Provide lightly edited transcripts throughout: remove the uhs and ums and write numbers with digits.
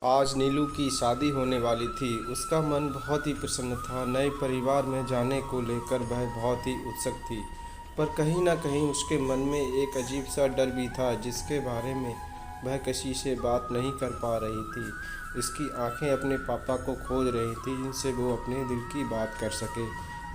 आज नीलू की शादी होने वाली थी। उसका मन बहुत ही प्रसन्न था। नए परिवार में जाने को लेकर वह बहुत ही उत्सुक थी, पर कहीं न कहीं उसके मन में एक अजीब सा डर भी था, जिसके बारे में वह किसी से बात नहीं कर पा रही थी। उसकी आंखें अपने पापा को खोज रही थी, जिनसे वो अपने दिल की बात कर सके।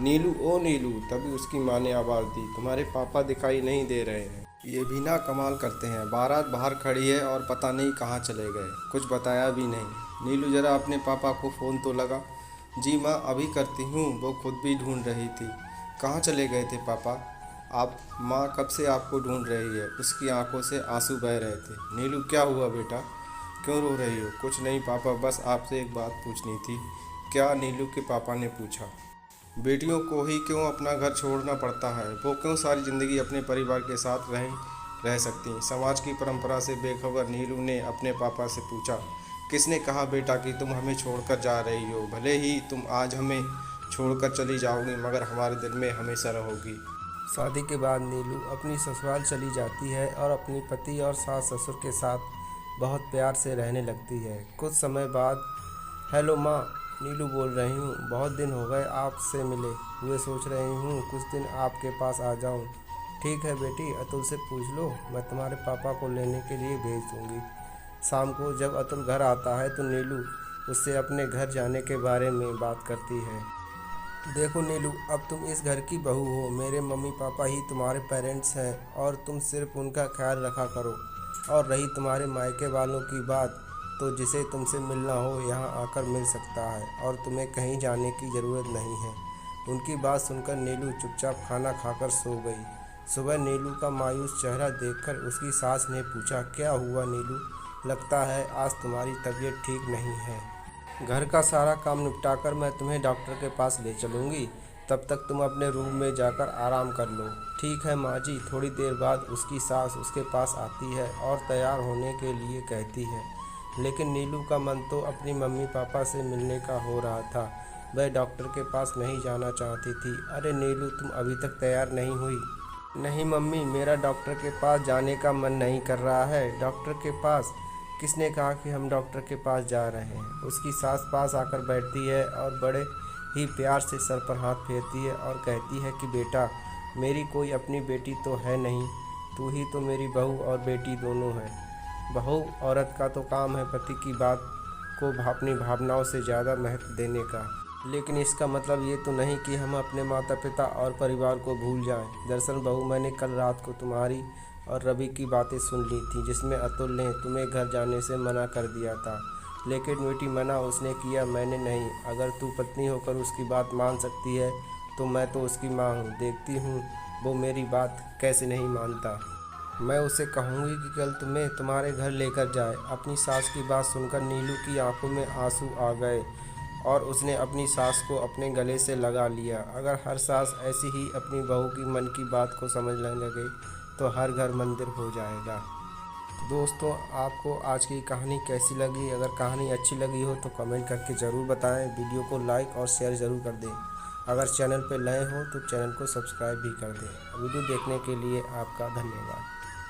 नीलू, ओ नीलू! तभी उसकी माँ ने आवाज़ दी, तुम्हारे पापा दिखाई नहीं दे रहे हैं। ये भी ना कमाल करते हैं, बारात बाहर खड़ी है और पता नहीं कहाँ चले गए, कुछ बताया भी नहीं। नीलू, जरा अपने पापा को फ़ोन तो लगा। जी माँ, अभी करती हूँ। वो खुद भी ढूंढ रही थी। कहाँ चले गए थे पापा आप? माँ कब से आपको ढूंढ रही है। उसकी आंखों से आंसू बह रहे थे। नीलू, क्या हुआ बेटा, क्यों रो रही हो? कुछ नहीं पापा, बस आपसे एक बात पूछनी थी। क्या? नीलू के पापा ने पूछा। बेटियों को ही क्यों अपना घर छोड़ना पड़ता है? वो क्यों सारी ज़िंदगी अपने परिवार के साथ रह सकती हैं? समाज की परंपरा से बेखबर नीलू ने अपने पापा से पूछा। किसने कहा बेटा कि तुम हमें छोड़कर जा रही हो? भले ही तुम आज हमें छोड़कर चली जाओगी, मगर हमारे दिल में हमेशा रहोगी। शादी के बाद नीलू अपनी ससुराल चली जाती है और अपनी पति और सास ससुर के साथ बहुत प्यार से रहने लगती है। कुछ समय बाद, हेलो माँ, नीलू बोल रही हूँ। बहुत दिन हो गए आपसे मिले हुए, सोच रही हूँ कुछ दिन आपके पास आ जाऊँ। ठीक है बेटी, अतुल से पूछ लो, मैं तुम्हारे पापा को लेने के लिए भेज दूँगी। शाम को जब अतुल घर आता है तो नीलू उससे अपने घर जाने के बारे में बात करती है। देखो नीलू, अब तुम इस घर की बहू हो। मेरे मम्मी पापा ही तुम्हारे पेरेंट्स हैं और तुम सिर्फ उनका ख्याल रखा करो। और रही तुम्हारे मायके वालों की बात, तो जिसे तुमसे मिलना हो यहाँ आकर मिल सकता है और तुम्हें कहीं जाने की ज़रूरत नहीं है। उनकी बात सुनकर नीलू चुपचाप खाना खाकर सो गई। सुबह नीलू का मायूस चेहरा देखकर उसकी सास ने पूछा, क्या हुआ नीलू? लगता है आज तुम्हारी तबीयत ठीक नहीं है। घर का सारा काम निपटाकर मैं तुम्हें डॉक्टर के पास ले चलूँगी। तब तक तुम अपने रूम में जाकर आराम कर लो। ठीक है माँ जी। थोड़ी देर बाद उसकी सास उसके पास आती है और तैयार होने के लिए कहती है। लेकिन नीलू का मन तो अपनी मम्मी पापा से मिलने का हो रहा था। वह डॉक्टर के पास नहीं जाना चाहती थी। अरे नीलू, तुम अभी तक तैयार नहीं हुई? नहीं मम्मी, मेरा डॉक्टर के पास जाने का मन नहीं कर रहा है। डॉक्टर के पास? किसने कहा कि हम डॉक्टर के पास जा रहे हैं? उसकी सास पास आकर बैठती है और बड़े ही प्यार से सर पर हाथ फेरती है और कहती है कि बेटा, मेरी कोई अपनी बेटी तो है नहीं, तू ही तो मेरी बहू और बेटी दोनों है। बहू औरत का तो काम है पति की बात को अपनी भावनाओं से ज़्यादा महत्व देने का। लेकिन इसका मतलब ये तो नहीं कि हम अपने माता पिता और परिवार को भूल जाएं। दरअसल बहू, मैंने कल रात को तुम्हारी और रवि की बातें सुन ली थी, जिसमें अतुल ने तुम्हें घर जाने से मना कर दिया था। लेकिन बेटी, मना उसने किया, मैंने नहीं। अगर तू पत्नी होकर उसकी बात मान सकती है तो मैं तो उसकी माँ हूँ। देखती हूँ वो मेरी बात कैसे नहीं मानता। मैं उसे कहूँगी कि कल तुम्हें तुम्हारे घर लेकर जाए। अपनी सास की बात सुनकर नीलू की आंखों में आंसू आ गए और उसने अपनी सास को अपने गले से लगा लिया। अगर हर सास ऐसी ही अपनी बहू की मन की बात को समझने लगे तो हर घर मंदिर हो जाएगा। दोस्तों, आपको आज की कहानी कैसी लगी? अगर कहानी अच्छी लगी हो तो कमेंट करके ज़रूर बताएं। वीडियो को लाइक और शेयर ज़रूर कर दें। अगर चैनल पर नए हो तो चैनल को सब्सक्राइब भी कर दें। वीडियो देखने के लिए आपका धन्यवाद।